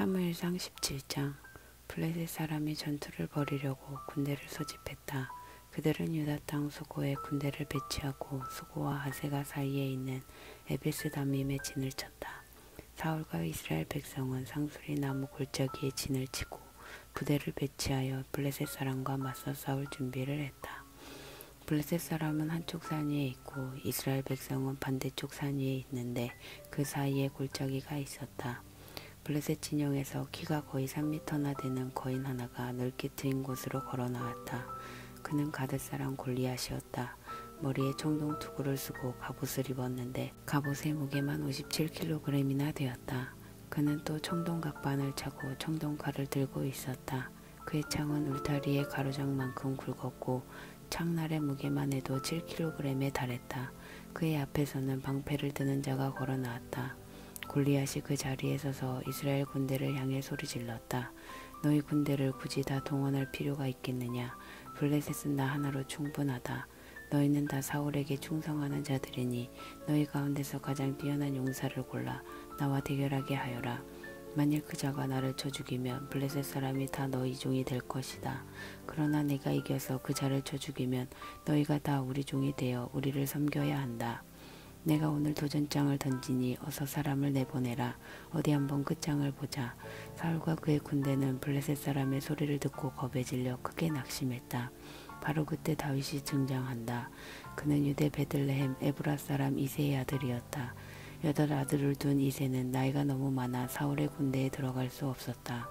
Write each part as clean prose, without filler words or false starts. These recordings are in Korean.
사무엘상 17장. 블레셋 사람이 전투를 벌이려고 군대를 소집했다. 그들은 유다 땅 수고에 군대를 배치하고 수고와 아세가 사이에 있는 에베스다밈에 진을 쳤다. 사울과 이스라엘 백성은 상수리 나무 골짜기에 진을 치고 부대를 배치하여 블레셋 사람과 맞서 싸울 준비를 했다. 블레셋 사람은 한쪽 산 위에 있고 이스라엘 백성은 반대쪽 산 위에 있는데 그 사이에 골짜기가 있었다. 블레셋 진영에서 키가 거의 3m나 되는 거인 하나가 넓게 트인 곳으로 걸어 나왔다. 그는 가드 사람 골리앗이었다. 머리에 청동 투구를 쓰고 갑옷을 입었는데 갑옷의 무게만 57kg이나 되었다. 그는 또 청동 각반을 차고 청동 칼을 들고 있었다. 그의 창은 울타리의 가로장만큼 굵었고 창날의 무게만 해도 7kg에 달했다. 그의 앞에서는 방패를 드는 자가 걸어 나왔다. 골리앗이 그 자리에 서서 이스라엘 군대를 향해 소리질렀다. 너희 군대를 굳이 다 동원할 필요가 있겠느냐? 블레셋은 나 하나로 충분하다. 너희는 다 사울에게 충성하는 자들이니 너희 가운데서 가장 뛰어난 용사를 골라 나와 대결하게 하여라. 만일 그 자가 나를 쳐 죽이면 블레셋 사람이 다 너희 종이 될 것이다. 그러나 내가 이겨서 그 자를 쳐 죽이면 너희가 다 우리 종이 되어 우리를 섬겨야 한다. 내가 오늘 도전장을 던지니 어서 사람을 내보내라. 어디 한번 그 장을 보자. 사울과 그의 군대는 블레셋 사람의 소리를 듣고 겁에 질려 크게 낙심했다. 바로 그때 다윗이 등장한다. 그는 유대 베들레헴 에브라 사람 이새의 아들이었다. 8 아들을 둔 이새는 나이가 너무 많아 사울의 군대에 들어갈 수 없었다.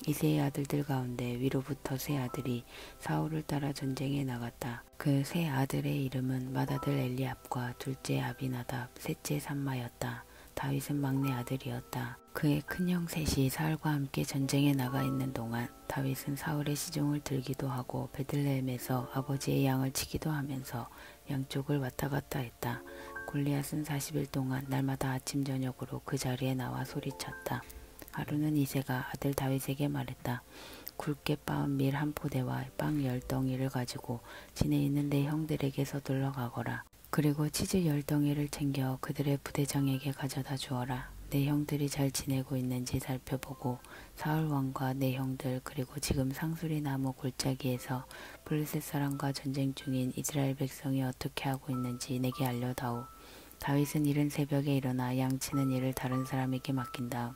이새의 아들들 가운데 위로부터 세 아들이 사울을 따라 전쟁에 나갔다. 그 세 아들의 이름은 맏아들 엘리압과 둘째 아비나답, 셋째 삼마였다. 다윗은 막내 아들이었다. 그의 큰형 셋이 사울과 함께 전쟁에 나가 있는 동안 다윗은 사울의 시종을 들기도 하고 베들레헴에서 아버지의 양을 치기도 하면서 양쪽을 왔다 갔다 했다. 골리앗은 40일 동안 날마다 아침 저녁으로 그 자리에 나와 소리쳤다. 하루는 이새가 아들 다윗에게 말했다. 굵게 빻은 밀 한 포대와 빵 10덩이를 가지고 진에 있는 내 형들에게 서둘러 가거라. 그리고 치즈 10덩이를 챙겨 그들의 부대장에게 가져다 주어라. 내 형들이 잘 지내고 있는지 살펴보고 사울 왕과 내 형들 그리고 지금 상수리 나무 골짜기에서 블레셋 사람과 전쟁 중인 이스라엘 백성이 어떻게 하고 있는지 내게 알려다오. 다윗은 이른 새벽에 일어나 양치는 일을 다른 사람에게 맡긴 다음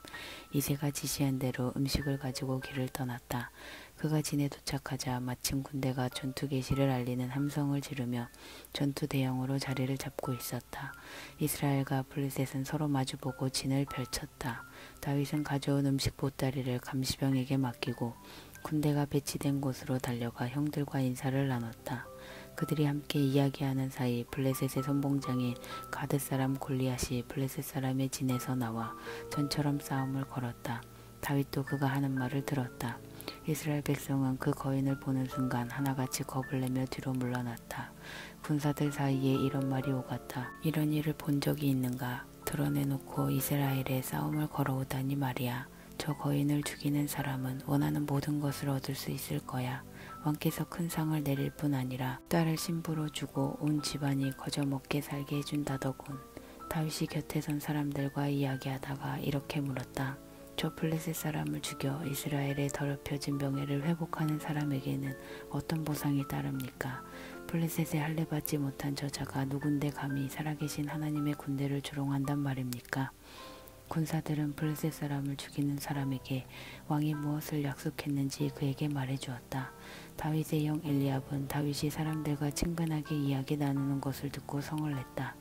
이새가 지시한 대로 음식을 가지고 길을 떠났다. 그가 진에 도착하자 마침 군대가 전투 개시를 알리는 함성을 지르며 전투 대형으로 자리를 잡고 있었다. 이스라엘과 블레셋은 서로 마주보고 진을 펼쳤다. 다윗은 가져온 음식 보따리를 감시병에게 맡기고 군대가 배치된 곳으로 달려가 형들과 인사를 나눴다. 그들이 함께 이야기하는 사이 블레셋의 선봉장인 가드 사람 골리앗이 블레셋 사람의 진에서 나와 전처럼 싸움을 걸었다. 다윗도 그가 하는 말을 들었다. 이스라엘 백성은 그 거인을 보는 순간 하나같이 겁을 내며 뒤로 물러났다. 군사들 사이에 이런 말이 오갔다. 이런 일을 본 적이 있는가? 드러내놓고 이스라엘에 싸움을 걸어오다니 말이야. 저 거인을 죽이는 사람은 원하는 모든 것을 얻을 수 있을 거야. 왕께서 큰 상을 내릴 뿐 아니라 딸을 신부로 주고 온 집안이 거저 먹게 살게 해준다더군. 다윗이 곁에 선 사람들과 이야기하다가 이렇게 물었다. 저 블레셋 사람을 죽여 이스라엘의 더럽혀진 명예를 회복하는 사람에게는 어떤 보상이 따릅니까? 블레셋에 할례받지 못한 저자가 누군데 감히 살아계신 하나님의 군대를 조롱한단 말입니까? 군사들은 블레셋 사람을 죽이는 사람에게 왕이 무엇을 약속했는지 그에게 말해주었다. 다윗의 형 엘리압은 다윗이 사람들과 친근하게 이야기 나누는 것을 듣고 성을 냈다.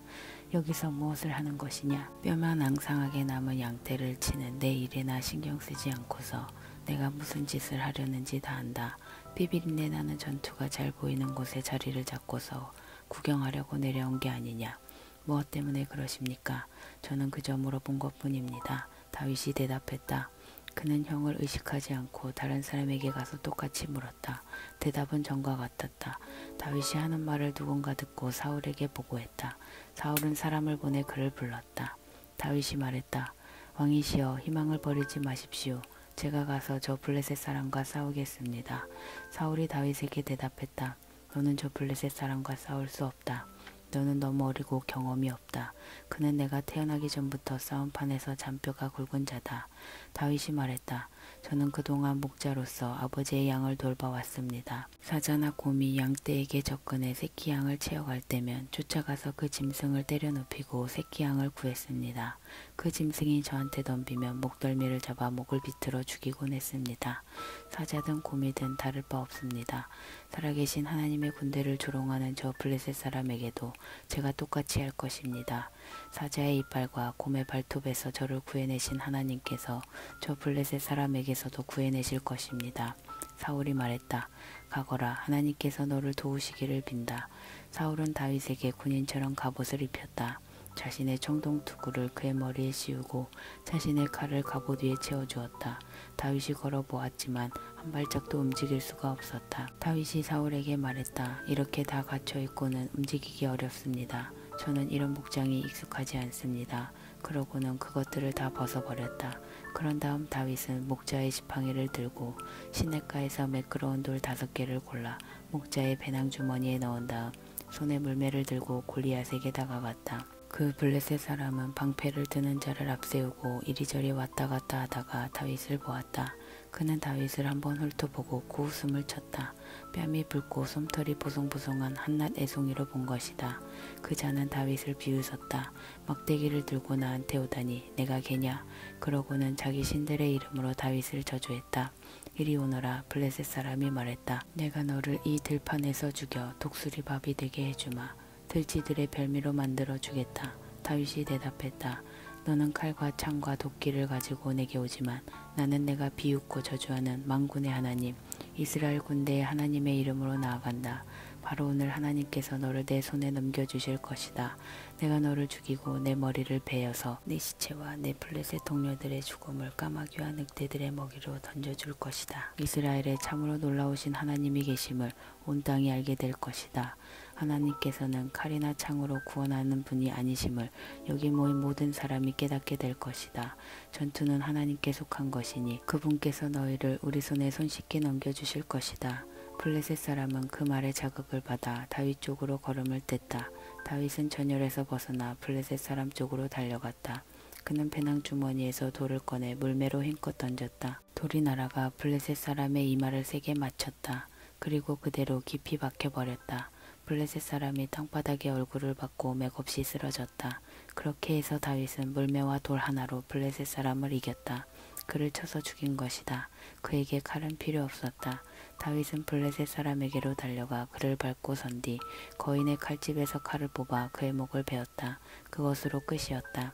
여기서 무엇을 하는 것이냐? 뼈만 앙상하게 남은 양떼를 치는 내 일에나 신경 쓰지 않고서 내가 무슨 짓을 하려는지 다 안다. 비비린내 나는 전투가 잘 보이는 곳에 자리를 잡고서 구경하려고 내려온 게 아니냐? 무엇 때문에 그러십니까? 저는 그저 물어본 것뿐입니다. 다윗이 대답했다. 그는 형을 의식하지 않고 다른 사람에게 가서 똑같이 물었다. 대답은 전과 같았다. 다윗이 하는 말을 누군가 듣고 사울에게 보고했다. 사울은 사람을 보내 그를 불렀다. 다윗이 말했다. 왕이시여 희망을 버리지 마십시오. 제가 가서 저 블레셋 사람과 싸우겠습니다. 사울이 다윗에게 대답했다. 너는 저 블레셋 사람과 싸울 수 없다. 너는 너무 어리고 경험이 없다. 그는 내가 태어나기 전부터 싸움판에서 잔뼈가 굵은 자다. 다윗이 말했다. 저는 그동안 목자로서 아버지의 양을 돌봐왔습니다. 사자나 곰이 양떼에게 접근해 새끼 양을 채워갈 때면 쫓아가서 그 짐승을 때려눕히고 새끼 양을 구했습니다. 그 짐승이 저한테 덤비면 목덜미를 잡아 목을 비틀어 죽이곤 했습니다. 사자든 곰이든 다를 바 없습니다. 살아계신 하나님의 군대를 조롱하는 저 블레셋 사람에게도 제가 똑같이 할 것입니다. 사자의 이빨과 곰의 발톱에서 저를 구해내신 하나님께서 저 블레셋 사람에게서도 구해내실 것입니다. 사울이 말했다. 가거라. 하나님께서 너를 도우시기를 빈다. 사울은 다윗에게 군인처럼 갑옷을 입혔다. 자신의 청동투구를 그의 머리에 씌우고 자신의 칼을 갑옷 위에 채워주었다. 다윗이 걸어보았지만 한 발짝도 움직일 수가 없었다. 다윗이 사울에게 말했다. 이렇게 다 갇혀있고는 움직이기 어렵습니다. 저는 이런 복장이 익숙하지 않습니다. 그러고는 그것들을 다 벗어버렸다. 그런 다음 다윗은 목자의 지팡이를 들고 시냇가에서 매끄러운 돌 5개를 골라 목자의 배낭 주머니에 넣은 다음 손에 물매를 들고 골리앗에게 다가갔다. 그 블레셋 사람은 방패를 드는 자를 앞세우고 이리저리 왔다 갔다 하다가 다윗을 보았다. 그는 다윗을 한번 훑어보고 고웃음을 쳤다. 뺨이 붉고 솜털이 보송보송한 한낱 애송이로 본 것이다. 그 자는 다윗을 비웃었다. 막대기를 들고 나한테 오다니 내가 개냐. 그러고는 자기 신들의 이름으로 다윗을 저주했다. 이리 오너라. 블레셋 사람이 말했다. 내가 너를 이 들판에서 죽여 독수리 밥이 되게 해주마. 들쥐들의 별미로 만들어 주겠다. 다윗이 대답했다. 너는 칼과 창과 도끼를 가지고 내게 오지만 나는 내가 비웃고 저주하는 만군의 하나님 이스라엘 군대의 하나님의 이름으로 나아간다. 바로 오늘 하나님께서 너를 내 손에 넘겨주실 것이다. 내가 너를 죽이고 내 머리를 베어서 내 시체와 내 블레셋 동료들의 죽음을 까마귀와 늑대들의 먹이로 던져줄 것이다. 이스라엘에 참으로 놀라우신 하나님이 계심을 온 땅이 알게 될 것이다. 하나님께서는 칼이나 창으로 구원하는 분이 아니심을 여기 모인 모든 사람이 깨닫게 될 것이다. 전투는 하나님께 속한 것이니 그분께서 너희를 우리 손에 손쉽게 넘겨주실 것이다. 블레셋 사람은 그 말에 자극을 받아 다윗 쪽으로 걸음을 뗐다. 다윗은 전열에서 벗어나 블레셋 사람 쪽으로 달려갔다. 그는 배낭 주머니에서 돌을 꺼내 물매로 힘껏 던졌다. 돌이 날아가 블레셋 사람의 이마를 세게 맞췄다. 그리고 그대로 깊이 박혀버렸다. 블레셋 사람이 땅바닥에 얼굴을 받고 맥없이 쓰러졌다. 그렇게 해서 다윗은 물매와 돌 하나로 블레셋 사람을 이겼다. 그를 쳐서 죽인 것이다. 그에게 칼은 필요 없었다. 다윗은 블레셋 사람에게로 달려가 그를 밟고 선 뒤 거인의 칼집에서 칼을 뽑아 그의 목을 베었다. 그것으로 끝이었다.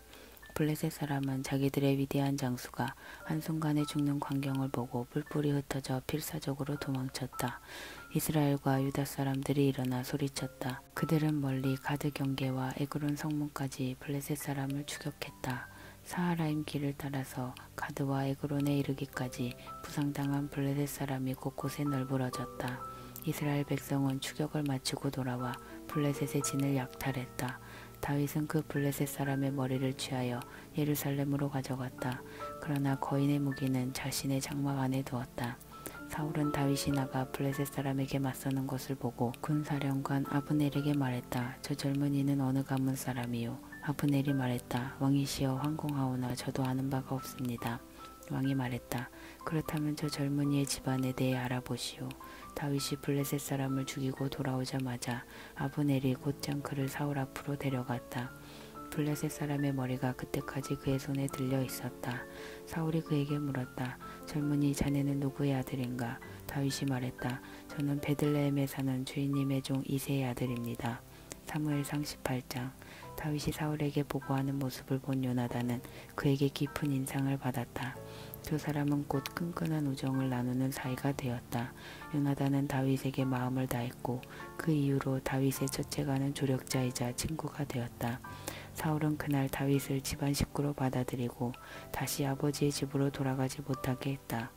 블레셋 사람은 자기들의 위대한 장수가 한순간에 죽는 광경을 보고 뿔뿔이 흩어져 필사적으로 도망쳤다. 이스라엘과 유다 사람들이 일어나 소리쳤다. 그들은 멀리 가드 경계와 에그론 성문까지 블레셋 사람을 추격했다. 사하라임 길을 따라서 가드와 에그론에 이르기까지 부상당한 블레셋 사람이 곳곳에 널브러졌다. 이스라엘 백성은 추격을 마치고 돌아와 블레셋의 진을 약탈했다. 다윗은 그 블레셋 사람의 머리를 취하여 예루살렘으로 가져갔다. 그러나 거인의 무기는 자신의 장막 안에 두었다. 사울은 다윗이 나가 블레셋 사람에게 맞서는 것을 보고 군사령관 아브넬에게 말했다. 저 젊은이는 어느 가문 사람이요? 아브넬이 말했다. 왕이시여 황공하오나 저도 아는 바가 없습니다. 왕이 말했다. 그렇다면 저 젊은이의 집안에 대해 알아보시오. 다윗이 블레셋 사람을 죽이고 돌아오자마자 아브넬이 곧장 그를 사울 앞으로 데려갔다. 블레셋 사람의 머리가 그때까지 그의 손에 들려 있었다. 사울이 그에게 물었다. 젊은이 자네는 누구의 아들인가? 다윗이 말했다. 저는 베들레헴에 사는 주인님의 종 이새의 아들입니다. 사무엘상 18장. 다윗이 사울에게 보고하는 모습을 본 요나단은 그에게 깊은 인상을 받았다. 두 사람은 곧 끈끈한 우정을 나누는 사이가 되었다. 요나단은 다윗에게 마음을 다했고 그 이후로 다윗의 첫째가는 조력자이자 친구가 되었다. 사울은 그날 다윗을 집안 식구로 받아들이고 다시 아버지의 집으로 돌아가지 못하게 했다.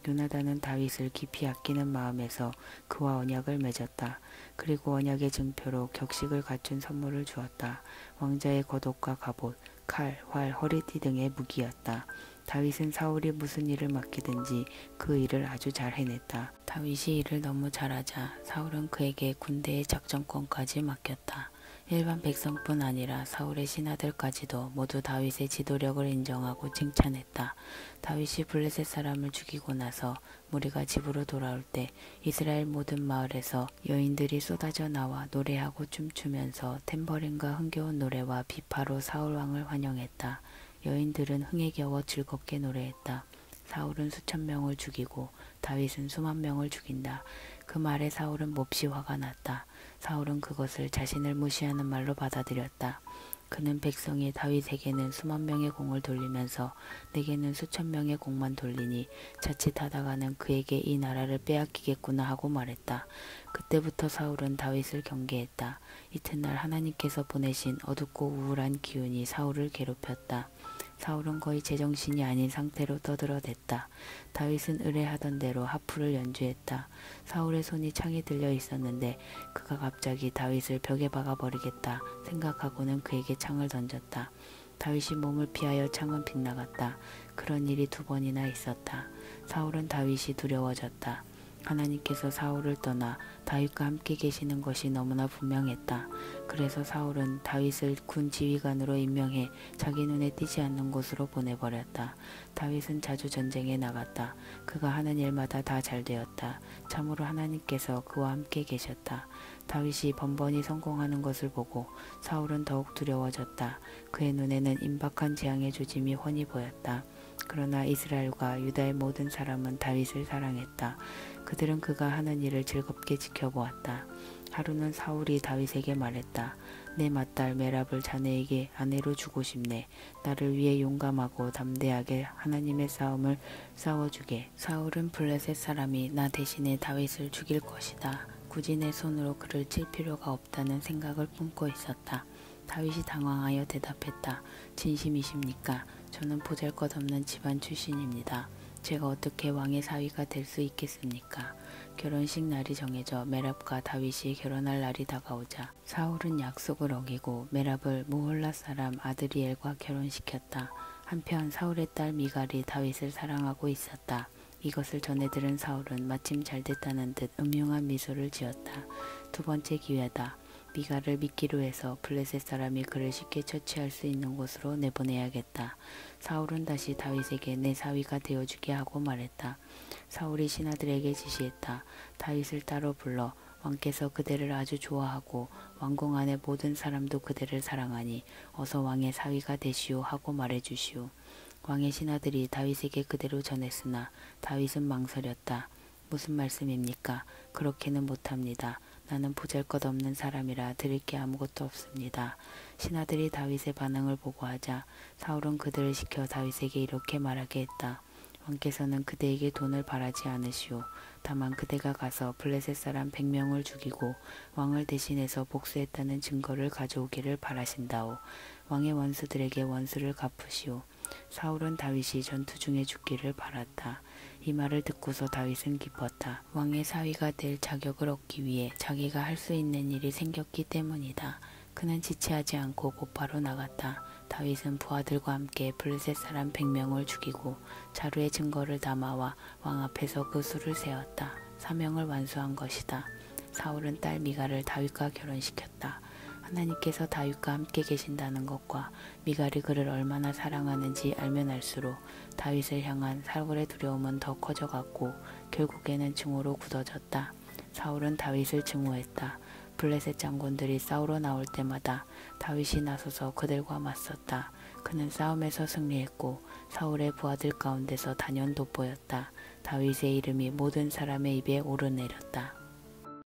요나단은 다윗을 깊이 아끼는 마음에서 그와 언약을 맺었다. 그리고 언약의 증표로 격식을 갖춘 선물을 주었다. 왕자의 겉옷과 갑옷, 칼, 활, 허리띠 등의 무기였다. 다윗은 사울이 무슨 일을 맡기든지 그 일을 아주 잘 해냈다. 다윗이 일을 너무 잘하자 사울은 그에게 군대의 작전권까지 맡겼다. 일반 백성뿐 아니라 사울의 신하들까지도 모두 다윗의 지도력을 인정하고 칭찬했다. 다윗이 블레셋 사람을 죽이고 나서 무리가 집으로 돌아올 때 이스라엘 모든 마을에서 여인들이 쏟아져 나와 노래하고 춤추면서 탬버린과 흥겨운 노래와 비파로 사울 왕을 환영했다. 여인들은 흥에 겨워 즐겁게 노래했다. 사울은 수천 명을 죽이고 다윗은 수만 명을 죽인다. 그 말에 사울은 몹시 화가 났다. 사울은 그것을 자신을 무시하는 말로 받아들였다. 그는 백성이 다윗에게는 수만 명의 공을 돌리면서 내게는 수천 명의 공만 돌리니 자칫하다가는 그에게 이 나라를 빼앗기겠구나 하고 말했다. 그때부터 사울은 다윗을 경계했다. 이튿날 하나님께서 보내신 어둡고 우울한 기운이 사울을 괴롭혔다. 사울은 거의 제정신이 아닌 상태로 떠들어댔다. 다윗은 의뢰하던 대로 하프를 연주했다. 사울의 손이 창에 들려 있었는데 그가 갑자기 다윗을 벽에 박아버리겠다 생각하고는 그에게 창을 던졌다. 다윗이 몸을 피하여 창은 빗나갔다. 그런 일이 2번이나 있었다. 사울은 다윗이 두려워졌다. 하나님께서 사울을 떠나 다윗과 함께 계시는 것이 너무나 분명했다. 그래서 사울은 다윗을 군 지휘관으로 임명해 자기 눈에 띄지 않는 곳으로 보내버렸다. 다윗은 자주 전쟁에 나갔다. 그가 하는 일마다 다 잘되었다. 참으로 하나님께서 그와 함께 계셨다. 다윗이 번번이 성공하는 것을 보고 사울은 더욱 두려워졌다. 그의 눈에는 임박한 재앙의 조짐이 훤히 보였다. 그러나 이스라엘과 유다의 모든 사람은 다윗을 사랑했다. 그들은 그가 하는 일을 즐겁게 지켜보았다. 하루는 사울이 다윗에게 말했다. 내 맏딸 메랍을 자네에게 아내로 주고 싶네. 나를 위해 용감하고 담대하게 하나님의 싸움을 싸워주게. 사울은 블레셋 사람이 나 대신에 다윗을 죽일 것이다. 굳이 내 손으로 그를 칠 필요가 없다는 생각을 품고 있었다. 다윗이 당황하여 대답했다. 진심이십니까? 저는 보잘것없는 집안 출신입니다. 제가 어떻게 왕의 사위가 될 수 있겠습니까? 결혼식 날이 정해져 메랍과 다윗이 결혼할 날이 다가오자 사울은 약속을 어기고 메랍을 무홀라 사람 아드리엘과 결혼시켰다. 한편 사울의 딸 미갈이 다윗을 사랑하고 있었다. 이것을 전해 들은 사울은 마침 잘됐다는 듯 음흉한 미소를 지었다. 2번째 기회다. 미갈을 믿기로 해서 블레셋 사람이 그를 쉽게 처치할 수 있는 곳으로 내보내야겠다. 사울은 다시 다윗에게 내 사위가 되어주게 하고 말했다. 사울이 신하들에게 지시했다. 다윗을 따로 불러 왕께서 그대를 아주 좋아하고 왕궁 안의 모든 사람도 그대를 사랑하니 어서 왕의 사위가 되시오 하고 말해주시오. 왕의 신하들이 다윗에게 그대로 전했으나 다윗은 망설였다. 무슨 말씀입니까? 그렇게는 못합니다. 나는 보잘것없는 사람이라 드릴 게 아무것도 없습니다. 신하들이 다윗의 반응을 보고하자 사울은 그들을 시켜 다윗에게 이렇게 말하게 했다. 왕께서는 그대에게 돈을 바라지 않으시오. 다만 그대가 가서 블레셋 사람 100명을 죽이고 왕을 대신해서 복수했다는 증거를 가져오기를 바라신다오. 왕의 원수들에게 원수를 갚으시오. 사울은 다윗이 전투 중에 죽기를 바랐다. 이 말을 듣고서 다윗은 기뻤다. 왕의 사위가 될 자격을 얻기 위해 자기가 할 수 있는 일이 생겼기 때문이다. 그는 지체하지 않고 곧바로 나갔다. 다윗은 부하들과 함께 블레셋 사람 100명을 죽이고 자루에 증거를 담아와 왕 앞에서 그 수를 세었다. 사명을 완수한 것이다. 사울은 딸 미갈을 다윗과 결혼시켰다. 하나님께서 다윗과 함께 계신다는 것과 미갈이 그를 얼마나 사랑하는지 알면 알수록 다윗을 향한 사울의 두려움은 더 커져갔고 결국에는 증오로 굳어졌다. 사울은 다윗을 증오했다. 블레셋 장군들이 싸우러 나올 때마다 다윗이 나서서 그들과 맞섰다. 그는 싸움에서 승리했고 사울의 부하들 가운데서 단연 돋보였다. 다윗의 이름이 모든 사람의 입에 오르내렸다.